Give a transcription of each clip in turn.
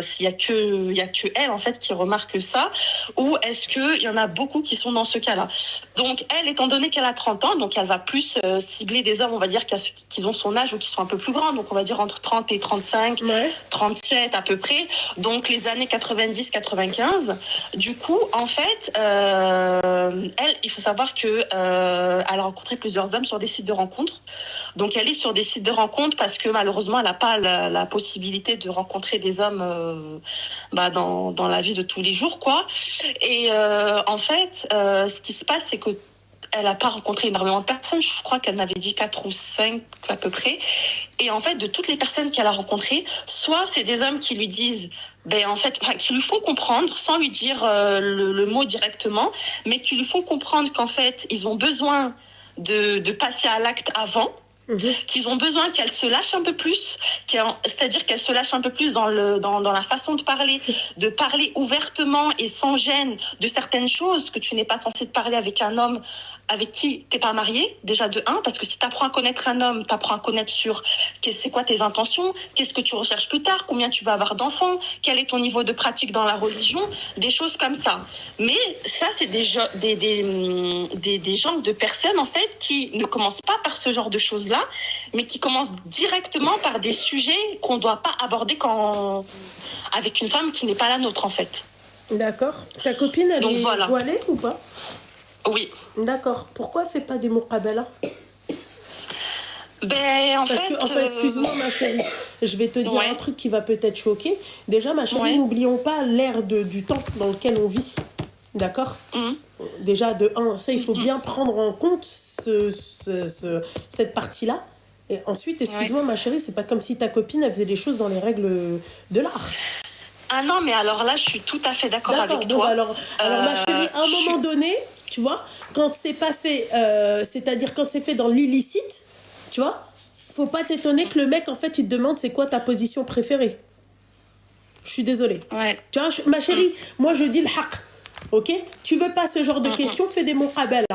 s'il y a que elle en fait qui remarque ça, ou est-ce qu'il y en a beaucoup qui sont dans ce cas-là. Donc elle, étant donné qu'elle a 30 ans, donc elle va plus cibler des hommes, on va dire, qui ont son âge ou qui sont un peu plus grands, donc on va dire entre 30 et 35, 37 à peu près, donc les années 90-95. Du coup, en fait, elle, il faut savoir que elle a rencontré plusieurs hommes sur des sites de rencontres. Donc elle est sur des sites de rencontres parce que malheureusement elle n'a pas la possibilité de rencontrer des hommes dans la vie de tous les jours, quoi. Et en fait, ce qui se passe, c'est que elle n'a pas rencontré énormément de personnes. Je crois qu'elle m'avait dit 4 ou 5 à peu près. Et en fait, de toutes les personnes qu'elle a rencontrées, soit c'est des hommes qui lui disent, qui lui font comprendre, sans lui dire le mot directement, mais qui lui font comprendre qu'en fait, ils ont besoin de passer à l'acte avant. Qu'ils ont besoin qu'elle se lâche un peu plus, c'est-à-dire qu'elle se lâche un peu plus dans la façon de parler ouvertement et sans gêne de certaines choses que tu n'es pas censé te parler avec un homme avec qui tu n'es pas marié, déjà de un, parce que si tu apprends à connaître un homme, tu apprends à connaître sur c'est quoi tes intentions, qu'est-ce que tu recherches plus tard, combien tu vas avoir d'enfants, quel est ton niveau de pratique dans la religion, des choses comme ça. Mais ça, c'est des genres de personnes, en fait, qui ne commencent pas par ce genre de choses-là, mais qui commencent directement par des sujets qu'on ne doit pas aborder avec une femme qui n'est pas la nôtre, en fait. D'accord. Ta copine, elle est voilée ou pas? Oui. D'accord. Pourquoi elle fait pas des muqabala? Excuse-moi ma chérie, je vais te dire un truc qui va peut-être choquer. Déjà ma chérie, n'oublions pas l'ère du temps dans lequel on vit. D'accord? Déjà de un, ça il faut bien prendre en compte cette partie-là. Et ensuite, excuse-moi ma chérie, c'est pas comme si ta copine elle faisait les choses dans les règles de l'art. Ah non, mais alors là, je suis tout à fait d'accord avec toi. Alors ma chérie, à un moment donné, tu vois, quand c'est pas fait, c'est-à-dire quand c'est fait dans l'illicite, tu vois, faut pas t'étonner que le mec, en fait, il te demande c'est quoi ta position préférée. Je suis désolée. Tu vois, ma chérie, moi je dis le haq, ok? Tu veux pas ce genre de questions, fais des muqabala.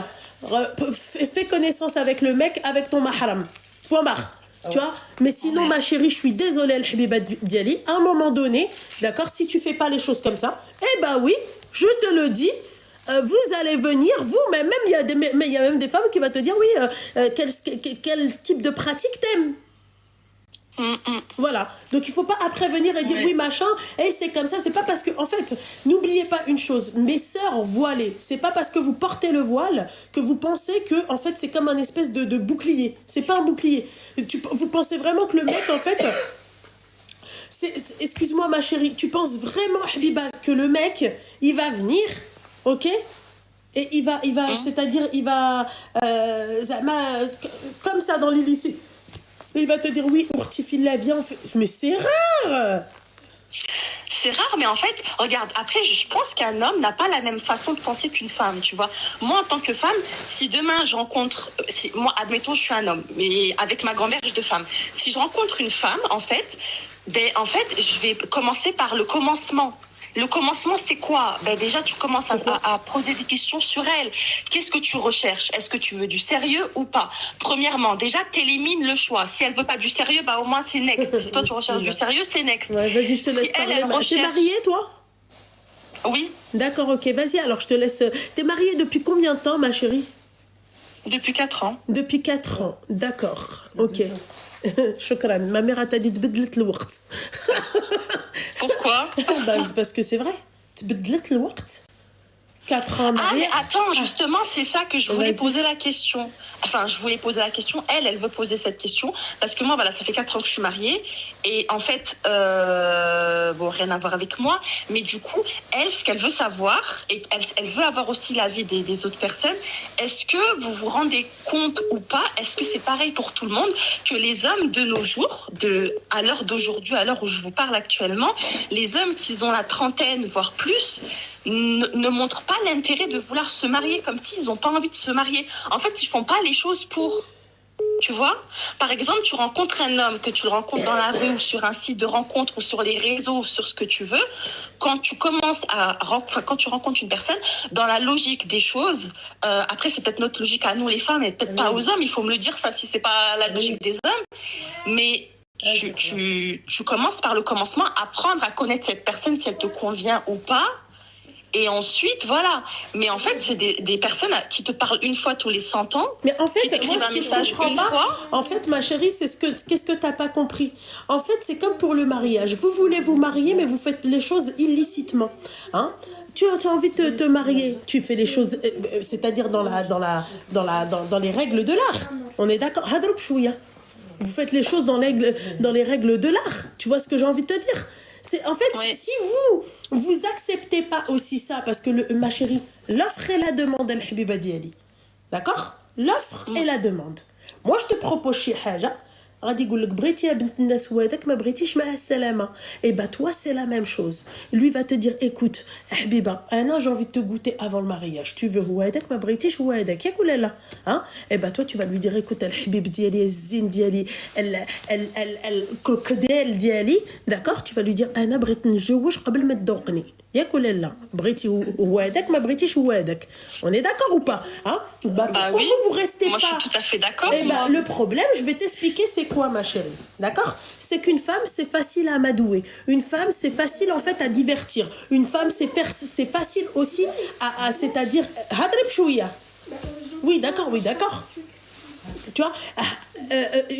Fais connaissance avec le mec, avec ton mahram. Point barre. Tu vois, mais sinon ma chérie, je suis désolée Al-Habiba Diali, à un moment donné, d'accord, si tu fais pas les choses comme ça, oui, je te le dis, vous allez venir, vous-même, il y a même des femmes qui vont te dire oui, quel type de pratique t'aimes. Voilà, donc il faut pas après venir et dire oui machin et c'est comme ça. C'est pas parce que, en fait, n'oubliez pas une chose, mes sœurs voilées, c'est pas parce que vous portez le voile que vous pensez que en fait c'est comme un espèce de bouclier. C'est pas un bouclier. Vous pensez vraiment que le mec, en fait, excuse-moi ma chérie, tu penses vraiment, Habiba, que le mec il va venir, ok, et il va c'est-à-dire il va comme ça dans l'illicite. Il va te dire oui, Ourtifilla, viens. Mais c'est rare. C'est rare, mais en fait, regarde, après, je pense qu'un homme n'a pas la même façon de penser qu'une femme, tu vois. Moi, en tant que femme, si demain je rencontre... moi, admettons, je suis un homme, mais avec ma grand-mère, je suis de femme. Si je rencontre une femme, en fait, je vais commencer par le commencement. Le commencement, c'est quoi? Déjà, tu commences à poser des questions sur elle. Qu'est-ce que tu recherches? Est-ce que tu veux du sérieux ou pas? Premièrement, déjà, t'élimines le choix. Si elle veut pas du sérieux, au moins, c'est next. Si toi, tu recherches du sérieux, c'est next. Ouais, vas-y, je te laisse parler. T'es mariée, toi? Oui. D'accord, ok. Vas-y, alors, je te laisse. T'es mariée depuis combien de temps, ma chérie? Depuis 4 ans. Depuis 4 ans. D'accord, ok. Shukran. Ma mère t'a dit de بدلت الوقت. Pourquoi? C'est parce que c'est vrai. تبدلت الوقت. 4 ans mariée. Ah, mais attends, justement, c'est ça que je voulais poser la question. Enfin, je voulais poser la question. Elle veut poser cette question. Parce que moi, voilà, ça fait 4 ans que je suis mariée. Et en fait, rien à voir avec moi. Mais du coup, elle, ce qu'elle veut savoir, et elle veut avoir aussi l'avis des autres personnes, est-ce que vous vous rendez compte ou pas, est-ce que c'est pareil pour tout le monde, que les hommes de nos jours, à l'heure d'aujourd'hui, à l'heure où je vous parle actuellement, les hommes qui ont la trentaine, voire plus, ne montrent pas l'intérêt de vouloir se marier, comme s'ils n'ont pas envie de se marier. En fait, ils font pas les choses pour... Tu vois? Par exemple, tu rencontres un homme, que tu le rencontres dans la rue ou sur un site de rencontre ou sur les réseaux ou sur ce que tu veux. Quand tu rencontres une personne, dans la logique des choses, après c'est peut-être notre logique à nous les femmes et peut-être pas aux hommes, il faut me le dire ça si c'est pas la logique des hommes, mais Tu commences par le commencement, apprendre à connaître cette personne, si elle te convient ou pas. Et ensuite, voilà. Mais en fait, c'est des personnes qui te parlent une fois tous les 100 ans. Mais en fait, qui t'écrivent un message une fois. En fait, ma chérie, qu'est-ce que t'as pas compris? En fait, c'est comme pour le mariage. Vous voulez vous marier, mais vous faites les choses illicitement. Hein? Tu as envie de te marier, tu fais les choses, c'est-à-dire dans les règles de l'art. On est d'accord? Hadroub chouïa. Vous faites les choses dans les règles de l'art. Tu vois ce que j'ai envie de te dire? En fait, si vous acceptez pas aussi ça, parce que ma chérie, l'offre et la demande, al-habiba diali. D'accord? L'offre et la demande. Moi, je te propose شي حاجة. غادي يقول لك بغيتي يا بنت الناس وهذاك ما بغيتيش مع السلامة. Et bah toi c'est la même chose. Lui va te dire écoute حبيبة أنا j'ai envie de te goûter avant le mariage. Tu veux هو هذاك ما بغيتيش هو هذاك ياك ولا لا؟ hein? Et bah toi tu vas lui dire écoute الحبيب ديالي الزين ديالي الكروكوديل ديالي. D'accord? Tu vas lui dire أنا بغيت نتزوج قبل ما تذوقني. ياك ولا لا؟ بغيتي هو هذاك ما بغيتيش هو هذاك. On est d'accord ou pas? hein? Bah pourquoi oui. vous restez moi, pas? Moi je suis tout à fait d'accord. Et bah le problème, je vais t'expliquer c'est quoi ma chérie. D'accord? C'est qu'une femme c'est facile à amadouer. Une femme c'est facile en fait à divertir. Une femme c'est facile aussi à c'est-à-dire hadrib chouïa. Oui, d'accord. Tu vois,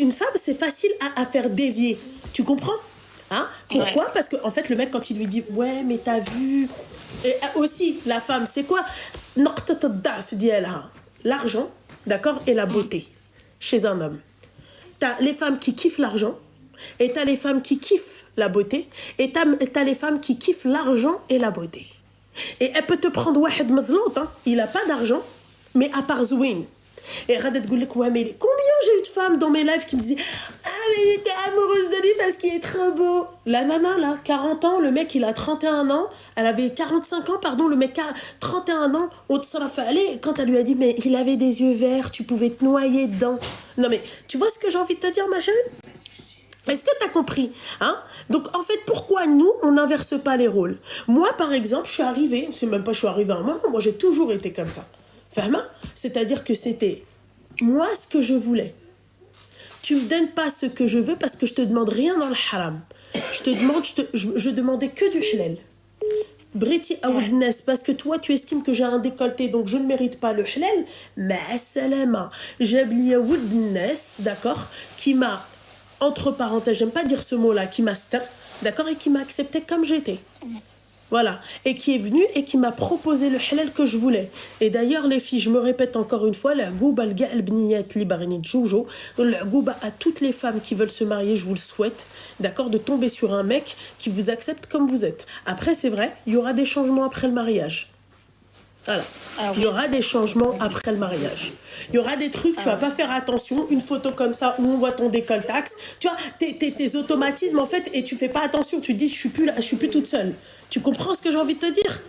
une femme c'est facile à faire dévier. Tu comprends? Hein? Pourquoi? Parce que en fait le mec quand il lui dit ouais mais t'as vu, et aussi la femme c'est quoi? L'argent, d'accord, et la beauté chez un homme. T'as les femmes qui kiffent l'argent et t'as les femmes qui kiffent la beauté et t'as les femmes qui kiffent l'argent et la beauté. Et elle peut te prendre واحد مزلوط, hein, il a pas d'argent mais à part Zwin. Et Rada te dit ouais mais combien j'ai eu de femmes dans mes lives qui me disaient ah mais t'es amoureuse de lui parce qu'il est trop beau. La nana là 40 ans, le mec il a 31 ans, elle avait 45 ans pardon, le mec a 31 ans, on te sera fait quand elle lui a dit mais il avait des yeux verts, tu pouvais te noyer dedans. Non mais tu vois ce que j'ai envie de te dire ma chérie? Est-ce que tu as compris, hein? Donc en fait pourquoi nous on n'inverse pas les rôles? Moi par exemple je suis arrivée, c'est même pas je suis arrivée à un moment, moi j'ai toujours été comme ça. C'est-à-dire que c'était moi ce que je voulais. Tu me donnes pas ce que je veux parce que je te demande rien dans le haram. Je demandais que du halal. Briti aoudnes parce que toi tu estimes que j'ai un décolleté donc je ne mérite pas le halal. Mais salama, j'abli aoudnes, d'accord, qui m'a entre parenthèses, j'aime pas dire ce mot-là, qui m'a d'accord, et qui m'a accepté comme j'étais. Voilà, et qui est venu et qui m'a proposé le halal que je voulais. Et d'ailleurs les filles, je me répète encore une fois, la gouba al-bniyat li barini djoujo, la gouba à toutes les femmes qui veulent se marier, je vous le souhaite, d'accord, de tomber sur un mec qui vous accepte comme vous êtes. Après c'est vrai, il y aura des changements après le mariage. Voilà. Il y aura des changements après le mariage. Il y aura des trucs, tu vas pas faire attention, une photo comme ça où on voit ton décolletage, tu vois, tes automatismes en fait, et tu fais pas attention, tu te dis je suis plus toute seule. Tu comprends ce que j'ai envie de te dire?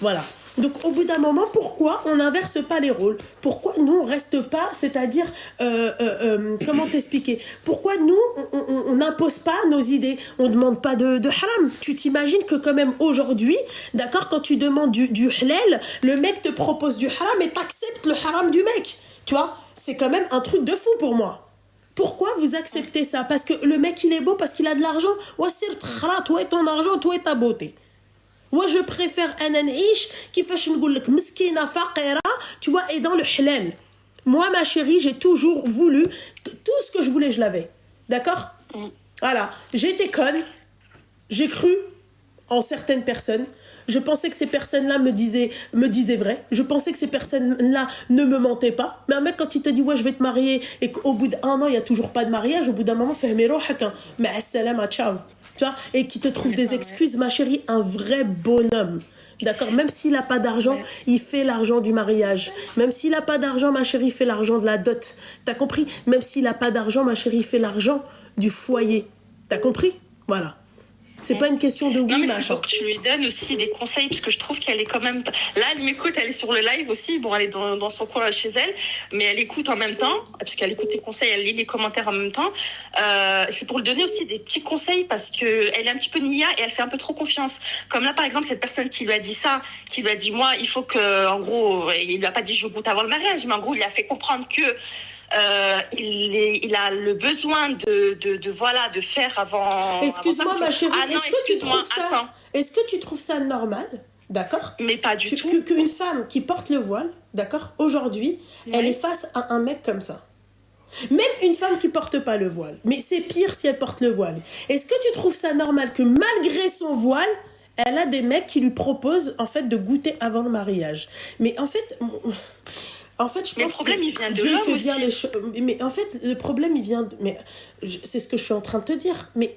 Voilà. Donc au bout d'un moment, pourquoi on n'inverse pas les rôles? Pourquoi nous on reste pas, c'est-à-dire comment t'expliquer? Pourquoi nous on n'impose pas nos idées? On demande pas de haram. Tu t'imagines que quand même aujourd'hui, d'accord, quand tu demandes du halal, le mec te propose du haram et t'acceptes le haram du mec. Tu vois, c'est quand même un truc de fou pour moi. Pourquoi vous acceptez ça? Parce que le mec il est beau, parce qu'il a de l'argent. Toi et ton argent, toi et ta beauté. Moi je préfère ananish كيفاش نقول لك مسكينه فقيره, tu vois, et dans le halal. Moi ma chérie, j'ai toujours voulu tout ce que je voulais, je l'avais. D'accord? Voilà, j'ai été conne. J'ai cru en certaines personnes. Je pensais que ces personnes-là me disaient vrai. Je pensais que ces personnes-là ne me mentaient pas. Mais un mec, quand il te dit ouais je vais te marier et qu'au bout d'un an il y a toujours pas de mariage, au bout d'un moment fahmi rohak, ma salama, ciao. Tu vois, et qui te trouve des excuses, ma chérie, un vrai bonhomme. D'accord, même s'il n'a pas d'argent, il fait l'argent du mariage. Même s'il n'a pas d'argent, ma chérie, il fait l'argent de la dot. T'as compris? Même s'il n'a pas d'argent, ma chérie, il fait l'argent du foyer. T'as compris? Voilà. C'est pas une question de oui, non, mais machin. C'est pour que tu lui donnes aussi des conseils, parce que je trouve qu'elle est quand même... Là, elle m'écoute, elle est sur le live aussi. Bon, elle est dans son coin chez elle, mais elle écoute en même temps, parce qu'elle écoute tes conseils, elle lit les commentaires en même temps. C'est pour lui donner aussi des petits conseils, parce qu'elle est un petit peu nia et elle fait un peu trop confiance. Comme là, par exemple, cette personne qui lui a dit ça, qui lui a dit, moi, il faut que... En gros, il lui a pas dit je goûte avant le mariage, mais en gros, il lui a fait comprendre que... il a le besoin de faire avant. Excuse-moi, avant ça, ma chérie, ah non, excuse-moi, attends. Est-ce que tu trouves ça normal, d'accord? Mais pas du tout. Qu'une femme qui porte le voile, d'accord, aujourd'hui, elle est face à un mec comme ça. Même une femme qui porte pas le voile. Mais c'est pire si elle porte le voile. Est-ce que tu trouves ça normal que malgré son voile, elle a des mecs qui lui proposent en fait de goûter avant le mariage? Mais en fait, je pense le problème, il vient de Dieu l'homme fait bien aussi. les choses. Mais en fait, le problème, il vient de... Mais c'est ce que je suis en train de te dire. Mais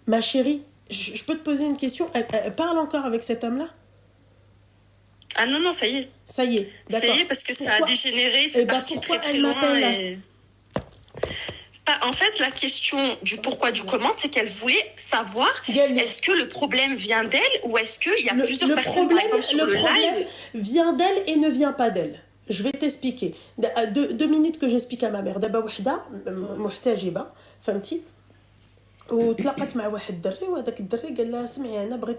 ma chérie, je peux te poser une question? Elle parle encore avec cet homme-là? Ah non, ça y est. Ça y est, d'accord. Ça y est, parce que ça a dégénéré, c'est parti très très loin. En fait, la question du pourquoi, du comment, c'est qu'elle voulait savoir est-ce que le problème vient d'elle ou est-ce qu'il y a plusieurs personnes, par exemple, sur le live. Le problème vient d'elle et ne vient pas d'elle. Je vais t'expliquer. 2 minutes que j'explique à ma mère. D'abord, وحدة محتجبة فهمتي وتلاقت مع واحد الدري وهذاك الدري قال لها سمعي انا بغيت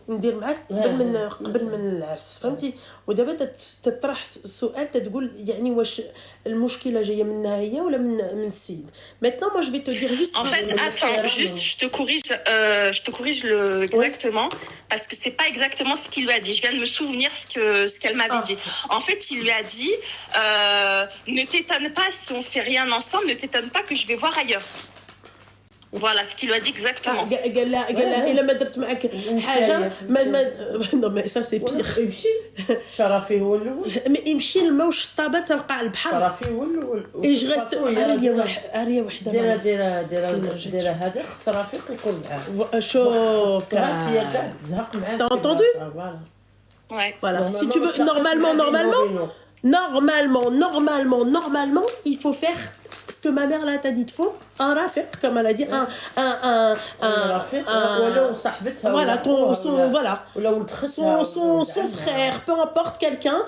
ندير معاك قبل من العرس فهمتي ودابا تطرح السؤال تقول يعني واش المشكله جايه منها هي ولا من السيد. Maintenant moi je vais te dire juste en fait attends juste je te corrige exactement parce que c'est pas exactement ce qu'il lui a dit. Je viens de me souvenir ce qu'elle m'avait dit. En fait il lui a dit ne t'étonne pas si on fait rien ensemble, ne t'étonne pas que je vais voir ailleurs. Voilà ce qu'il lui a dit exactement. قال لها الا ما درت معك حاجه non mais ça c'est pire. يمشي شرفي هو الاول يمشي للما والشطابه تلقى البحر شرفي هو الاول اي جو ريست اريا وحده دير هذا شرفي يكون معاه شوف هي كاع تزهق معاه. T'as entendu? Voilà. Si tu veux normalement il faut faire ce que ma mère là t'a dit de faux, un rafiq, comme elle a dit, voilà, son frère, peu importe quelqu'un,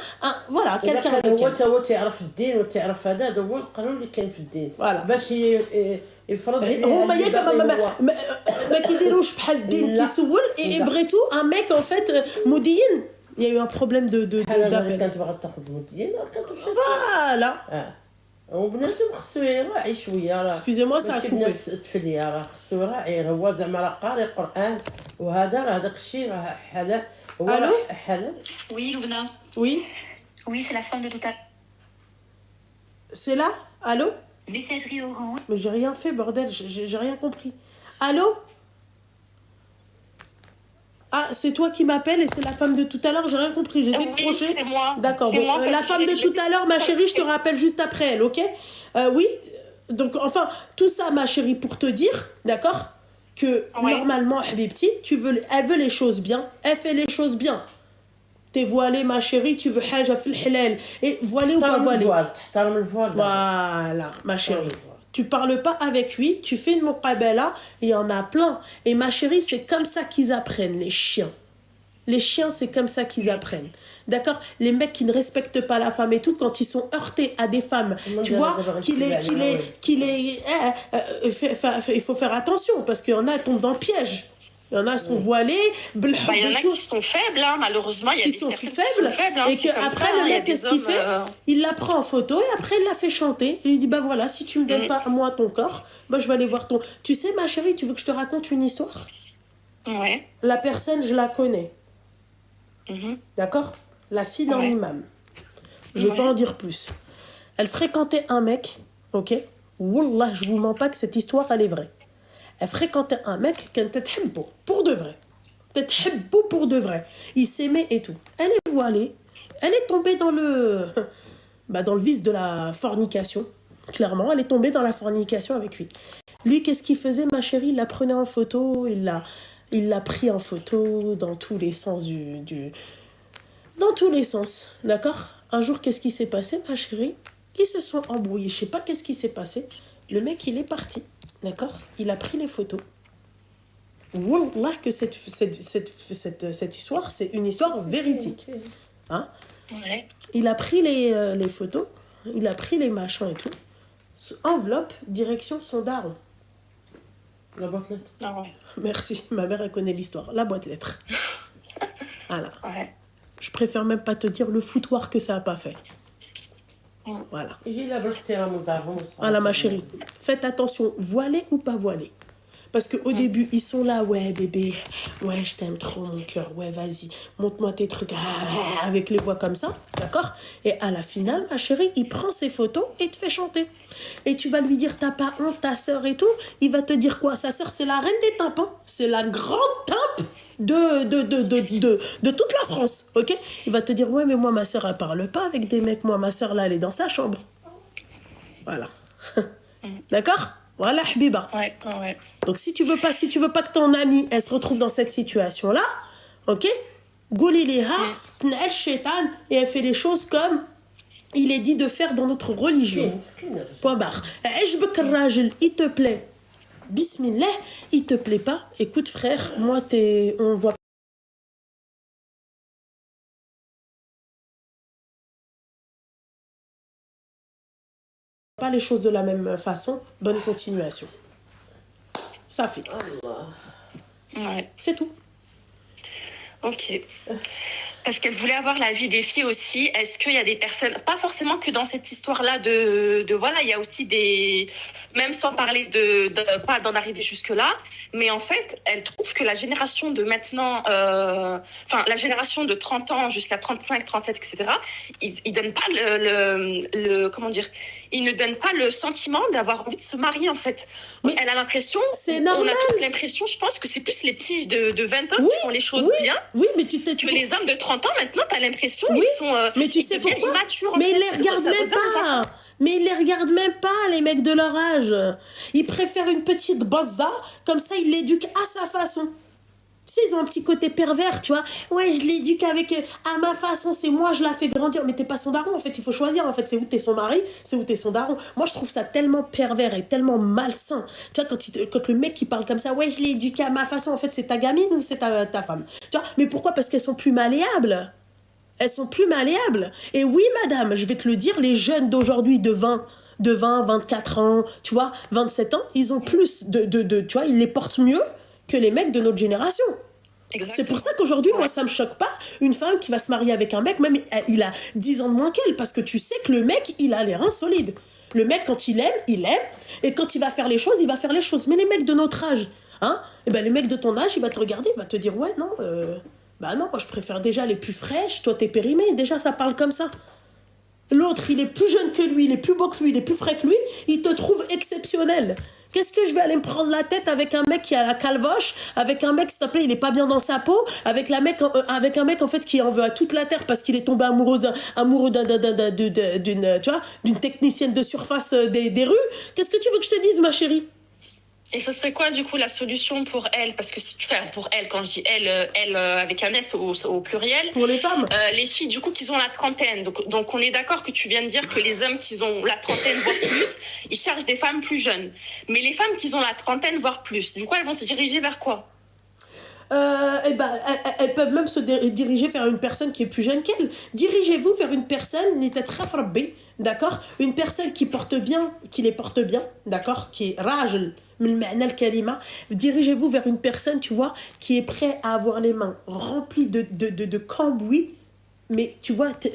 voilà, quelqu'un avec elle. هو تعرف الدين وتعرف هذا هو القانون اللي كاين في الدين. Voilà. باش يفرض هما ياك ما كيديروش بحال الدين كيسول et après tout un mec en fait مدين. Il y a eu un problème d'appel. كانت باغا تاخذ مدين كانت Voilà. وبنادم خصو يراعي شويه راه Excusez-moi ça a coupé. تفلي راه خصو يراعي هو زعما راه قاري قران وهذا راه داك الشيء راه حلال هو حلال. Oui Loubna. Oui c'est la femme de tout à C'est là? Allô? Messagerie orange. Mais j'ai rien fait, bordel, j'ai rien compris. Allô? Ah, c'est toi qui m'appelles et c'est la femme de tout à l'heure, j'ai rien compris, j'ai décroché. Oui, c'est moi. D'accord, bon, la femme de tout à l'heure, ma chérie, je te rappelle juste après elle, ok? Oui, donc enfin, tout ça, ma chérie, pour te dire, d'accord? Que normalement, Habibti, elle veut les choses bien, elle fait les choses bien. T'es voilée, ma chérie, tu veux haja fil halal. Et voilée ou pas voilée? Voilà, ma chérie. Tu parles pas avec lui, tu fais une muqabala, il y en a plein. Et ma chérie, c'est comme ça qu'ils apprennent, les chiens. Les chiens, c'est comme ça qu'ils apprennent. D'accord? Les mecs qui ne respectent pas la femme et tout, quand ils sont heurtés à des femmes, tu vois, il faut faire attention, parce qu'il y en a qui tombent dans le piège. Il y en a qui sont voilés, il y en a qui sont faibles, hein, malheureusement. Il y a des personnes qui sont faibles. Hein, et qu'après, le mec, qu'est-ce qu'il fait? Il la prend en photo et après, il la fait chanter. Il lui dit, bah voilà, si tu me donnes pas moi ton corps, bah je vais aller voir ton... Tu sais, ma chérie, tu veux que je te raconte une histoire? Ouais. La personne, je la connais. D'accord? La fille d'un imam. Je vais pas en dire plus. Elle fréquentait un mec, ok? Wallah, je vous mens pas que cette histoire, elle est vraie. Elle fréquentait un mec qui était تحبه pour de vrai. تحبه pour de vrai. Il s'aimait et tout. Elle est voilée. Elle est tombée dans le vice de la fornication. Clairement, elle est tombée dans la fornication avec lui. Lui, qu'est-ce qu'il faisait, ma chérie? Il la prenait en photo, il l'a pris en photo dans tous les sens dans tous les sens. D'accord? Un jour, qu'est-ce qui s'est passé, ma chérie? Ils se sont embrouillés. Je sais pas qu'est-ce qui s'est passé. Le mec, il est parti. D'accord? Il a pris les photos. Wallah que cette histoire, c'est une histoire véridique. Hein? Ouais. Il a pris les photos, il a pris les machins et tout. Enveloppe, direction son daron. La boîte lettres. Ah ouais. Merci, ma mère, elle connaît l'histoire. La boîte lettres. Voilà. Ouais. Je préfère même pas te dire le foutoir que ça a pas fait. Voilà. يجي لا بالاحترام ودارهم Voilà, ma chérie. Faites attention, voilé ou pas voilé. Parce qu'au début, ils sont là, ouais, bébé, ouais, je t'aime trop, mon cœur, ouais, vas-y, montre-moi tes trucs, avec les voix comme ça, d'accord? Et à la finale, ma chérie, il prend ses photos et te fait chanter. Et tu vas lui dire, t'as pas honte, ta sœur et tout, il va te dire quoi? Sa sœur, c'est la reine des tympans, c'est la grande timpe de toute la France, ok? Il va te dire, ouais, mais moi, ma sœur, elle parle pas avec des mecs, moi, ma sœur, là, elle est dans sa chambre. Voilà. D'accord? Voilà, Habiba. Ouais, ouais. Donc si tu veux pas que ton amie elle se retrouve dans cette situation là, ok, gouli liha, t'na'al shaitan, et elle fait les choses comme il est dit de faire dans notre religion. Point barre. Ajbek rajel, il te plaît. Bismillah, il te plaît pas. Écoute frère, moi on voit pas les choses de la même façon. Bonne continuation. Ça fait. Ouais. C'est tout. Ok. Parce qu'elle voulait avoir l'avis des filles aussi. Est-ce qu'il y a des personnes, pas forcément que dans cette histoire-là de voilà, il y a aussi des, même sans parler pas d'en arriver jusque-là, mais en fait, elle trouve que la génération de maintenant, la génération de 30 ans jusqu'à 35, 37, etc., ils donnent pas comment dire, ils ne donnent pas le sentiment d'avoir envie de se marier, en fait. Mais elle a l'impression, c'est normal. on a tous l'impression, je pense que c'est plus les petits de 20 ans qui font les choses bien. Oui, mais que les hommes de 30 ans, maintenant, t'as l'impression oui, ils sont mais tu sais pourquoi immatures. Mais ils les regardent même pas. Mais ils les regardent même pas, les mecs de leur âge. Ils préfèrent une petite bazza, comme ça ils l'éduquent à sa façon. Tu sais, ils ont un petit côté pervers, tu vois. Ouais, je l'éduque à ma façon, c'est moi, je la fais grandir. Mais t'es pas son daron, en fait, il faut choisir, en fait, c'est où t'es son mari, c'est où t'es son daron. Moi, je trouve ça tellement pervers et tellement malsain. Tu vois, quand le mec qui parle comme ça, ouais, je l'ai éduqué à ma façon, en fait, c'est ta gamine ou c'est ta femme. Tu vois, mais pourquoi? Parce qu'elles sont plus malléables. Elles sont plus malléables. Et oui, madame, je vais te le dire, les jeunes d'aujourd'hui de 20, 24 ans, tu vois, 27 ans, ils ont plus tu vois, ils les portent mieux que les mecs de notre génération. Exactement. C'est pour ça qu'aujourd'hui, moi, ça me choque pas une femme qui va se marier avec un mec, même il a 10 ans de moins qu'elle, parce que tu sais que le mec, il a les reins solides. Le mec, quand il aime, et quand il va faire les choses, il va faire les choses. Mais les mecs de notre âge, hein, et ben les mecs de ton âge, il va te regarder, il va te dire, ouais, non, bah non, moi je préfère déjà les plus fraîches, toi t'es périmée, déjà ça parle comme ça. L'autre, il est plus jeune que lui, il est plus beau que lui, il est plus frais que lui, il te trouve exceptionnel. Qu'est-ce que je vais aller me prendre la tête avec un mec qui a la calvoche, avec un mec, s'il te plaît, il est pas bien dans sa peau, avec un mec en fait qui en veut à toute la terre parce qu'il est tombé amoureux d'une technicienne de surface des rues. Qu'est-ce que tu veux que je te dise, ma chérie? Et ce serait quoi, du coup, la solution pour elle? Parce que si tu fais pour elle, quand je dis elle avec un S au pluriel. Pour les femmes. Les filles, du coup, qui ont la trentaine. Donc, on est d'accord que tu viens de dire que les hommes qui ont la trentaine, voire plus, ils cherchent des femmes plus jeunes. Mais les femmes qui ont la trentaine, voire plus, du coup, elles vont se diriger vers quoi? Elles peuvent même se diriger vers une personne qui est plus jeune qu'elles. Dirigez-vous vers une personne, d'accord? Une personne qui les porte bien, d'accord? Qui est rajl. Dirigez-vous vers une personne, tu vois, qui est prêt à avoir les mains remplies de cambouis, mais tu vois, tu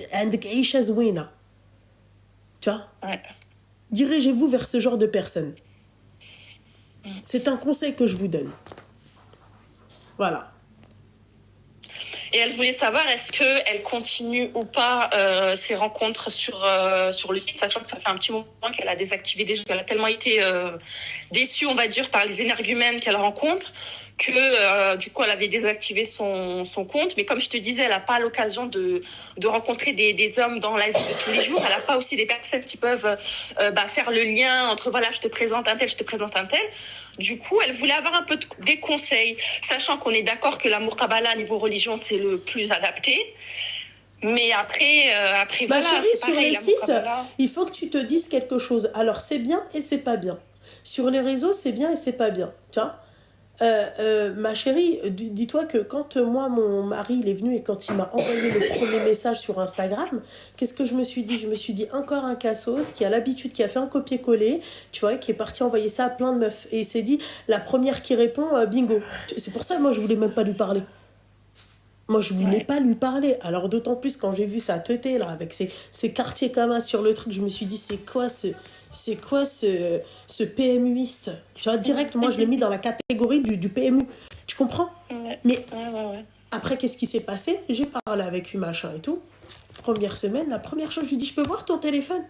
vois, ouais. Dirigez-vous vers ce genre de personne. C'est un conseil que je vous donne. Voilà. Et elle voulait savoir, est-ce qu'elle continue ou pas ses rencontres sur le site, sachant que ça fait un petit moment qu'elle a désactivé déjà, qu'elle a tellement été déçue, on va dire, par les énergumènes qu'elle rencontre, que du coup, elle avait désactivé son compte. Mais comme je te disais, elle n'a pas l'occasion de rencontrer des hommes dans la vie de tous les jours. Elle n'a pas aussi des personnes qui peuvent faire le lien entre, voilà, je te présente un tel, je te présente un tel. Du coup, elle voulait avoir un peu des conseils, sachant qu'on est d'accord que l'amour Kabbalah, niveau religion, c'est le plus adapté. Mais après bah voilà, chérie, c'est sur pareil, les sites, il faut que tu te dises quelque chose. Alors, c'est bien et c'est pas bien. Sur les réseaux, c'est bien et c'est pas bien. Tu vois, ma chérie, dis-toi que quand moi, mon mari, il est venu et quand il m'a envoyé le premier message sur Instagram, qu'est-ce que je me suis dit? Je me suis dit, encore un cassos qui a l'habitude, qui a fait un copier-coller, tu vois, qui est parti envoyer ça à plein de meufs. Et il s'est dit, la première qui répond, bingo. C'est pour ça, moi, je voulais même pas lui parler. Moi, je voulais Ouais. pas lui parler. Alors, d'autant plus quand j'ai vu sa teuté, là, avec ses quartiers communs sur le truc, je me suis dit, c'est quoi ce PMUiste? Tu vois, direct, moi, je l'ai mis dans la catégorie du PMU. Tu comprends? Ouais. Mais Ouais. après, qu'est-ce qui s'est passé? J'ai parlé avec lui, machin et tout. Première semaine, la première chose, je lui dis, je peux voir ton téléphone?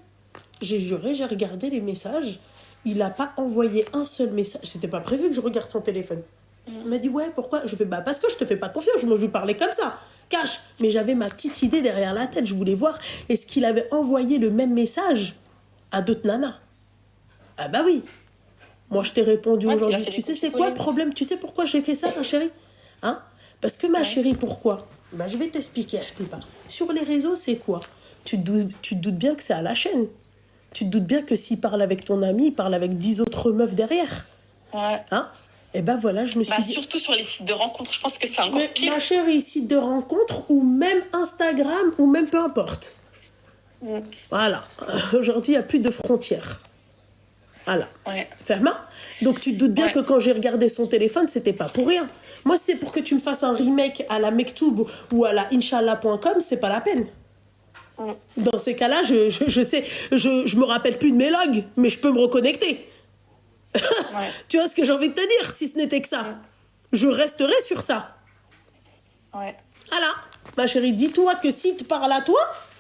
J'ai juré, j'ai regardé les messages. Il n'a pas envoyé un seul message. C'était pas prévu que je regarde son téléphone. Il m'a dit, ouais, pourquoi? Je fais, bah, parce que je te fais pas confiance. Moi, je lui parlais comme ça, cash. Mais j'avais ma petite idée derrière la tête. Je voulais voir, est-ce qu'il avait envoyé le même message à d'autres nanas? Ah, bah oui. Moi, je t'ai répondu Ouais, il a aujourd'hui. fait Tu des sais, c'est quoi le copier-coller. problème? Tu sais pourquoi j'ai fait ça, ma chérie? Hein? Parce que, ma chérie, pourquoi? Bah, je vais t'expliquer, Habiba. Sur les réseaux, c'est quoi? Tu te doutes bien que c'est à la chaîne. Tu te doutes bien que s'il parle avec ton ami, il parle avec 10 autres meufs derrière. Ouais. Hein? Et ben voilà, je me suis Bah, dit... surtout sur les sites de rencontres, je pense que c'est encore Mais pire. ma chérie, site de rencontre ou même Instagram ou même peu importe. Mm. Voilà. Aujourd'hui, il n'y a plus de frontières. Voilà. Ouais. Ferma. Donc tu te doutes bien Ouais. que quand j'ai regardé son téléphone, c'était pas pour rien. Moi, si c'est pour que tu me fasses un remake à la Mektoub ou à la Inch'Allah.com, c'est pas la peine. Mm. Dans ces cas-là, je sais, je me rappelle plus de mes logs, mais je peux me reconnecter. Ouais. Tu vois ce que j'ai envie de te dire, si ce n'était que ça. Je resterai sur ça. Ouais. Voilà. Ma chérie, dis-toi que si tu parles à toi,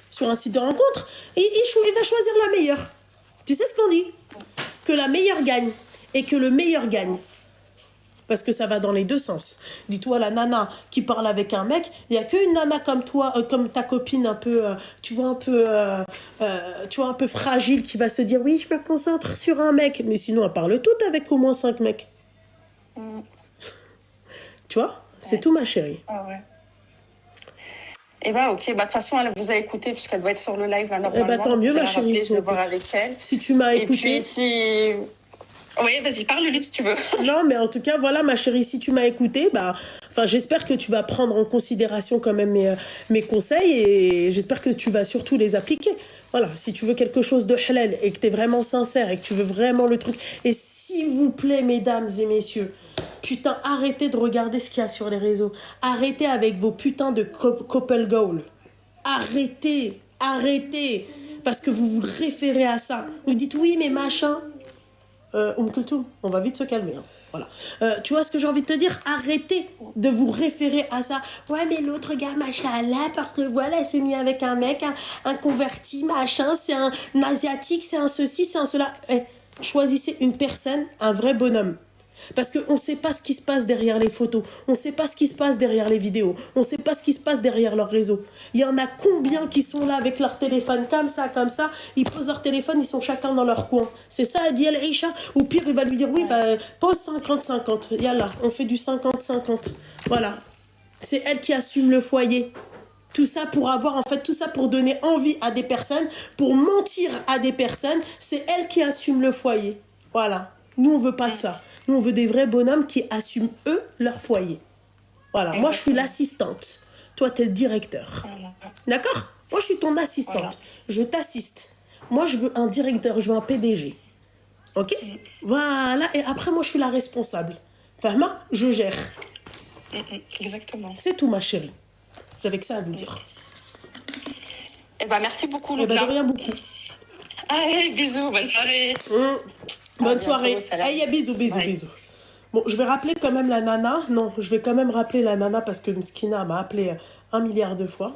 sur un site de rencontre, il va choisir la meilleure. Tu sais ce qu'on dit? Que la meilleure gagne. Et que le meilleur gagne. Parce que ça va dans les deux sens. Dis-toi, la nana qui parle avec un mec, il n'y a qu'une nana comme toi, comme ta copine un peu, tu vois, un peu fragile qui va se dire, oui, je me concentre sur un mec. Mais sinon, elle parle toute avec au moins 5 mecs. Mm. Tu vois? C'est Ouais. tout, ma chérie. Ah ouais. Et bah ok, bah de toute façon elle vous a écouté puisqu'elle doit être sur le live là normalement. Eh bah, tant mieux, Je vais ma la chérie. rappeler, je vais voir avec elle. Si tu m'as Et écouté... puis si... Oui, vas-y, parle-lui si tu veux. Non, mais en tout cas, voilà, ma chérie, si tu m'as écouté, j'espère que tu vas prendre en considération quand même mes conseils et j'espère que tu vas surtout les appliquer. Voilà, si tu veux quelque chose de halal et que tu es vraiment sincère et que tu veux vraiment le truc. Et s'il vous plaît, mesdames et messieurs, putain, arrêtez de regarder ce qu'il y a sur les réseaux. Arrêtez avec vos putains de couple goals. Arrêtez. Parce que vous vous référez à ça. Vous dites oui, mais machin. Kulthum, on va vite se calmer. Hein. Voilà. Tu vois ce que j'ai envie de te dire? Arrêtez de vous référer à ça. Ouais, mais l'autre gars, machallah, parce que voilà, elle s'est mis avec un mec, un converti, machin, c'est un asiatique, c'est un ceci, c'est un cela. Choisissez une personne, un vrai bonhomme. Parce qu'on ne sait pas ce qui se passe derrière les photos. On ne sait pas ce qui se passe derrière les vidéos. On ne sait pas ce qui se passe derrière leur réseau. Il y en a combien qui sont là avec leur téléphone comme ça. Ils posent leur téléphone, ils sont chacun dans leur coin. C'est ça, a dit Aïcha. Ou pire, il va lui dire, oui, pose 50-50. Yallah, on fait du 50-50. Voilà. C'est elle qui assume le foyer. Tout ça pour donner envie à des personnes, pour mentir à des personnes. C'est elle qui assume le foyer. Voilà. Nous, on veut pas de ça. Nous, on veut des vrais bonhommes qui assument, eux, leur foyer. Voilà. Moi, je suis l'assistante. Toi, t'es le directeur. D'accord? Moi, je suis ton assistante. Voilà. Je t'assiste. Moi, je veux un directeur. Je veux un PDG. Ok? Voilà. Et après, moi, je suis la responsable. Fahma? Je gère. Exactement. C'est tout, ma chérie. J'avais que ça à vous dire. Et bah merci beaucoup, Eh ben, Loubna. de rien beaucoup. Allez, bisous, bonne soirée. Bonne bientôt, soirée. salam. Hey, bisous. Ouais. Bon, je vais rappeler quand même la nana. Non, je vais quand même rappeler la nana parce que Mskina m'a appelé 1 milliard de fois.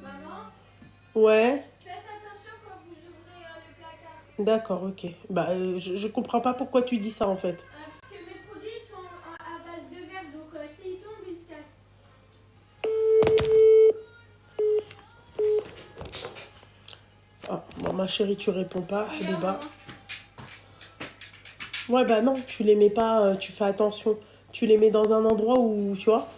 Maman, Ouais, faites attention quand vous ouvrez le placard. d'accord, ok. Je comprends pas pourquoi tu dis ça en fait. Parce que mes produits sont à base de verre, donc s'ils tombent, ils se cassent. Ah, bon, ma chérie, tu réponds pas, Oui, Habiba. maman. Ouais, non, tu les mets pas, tu fais attention. Tu les mets dans un endroit où, tu vois,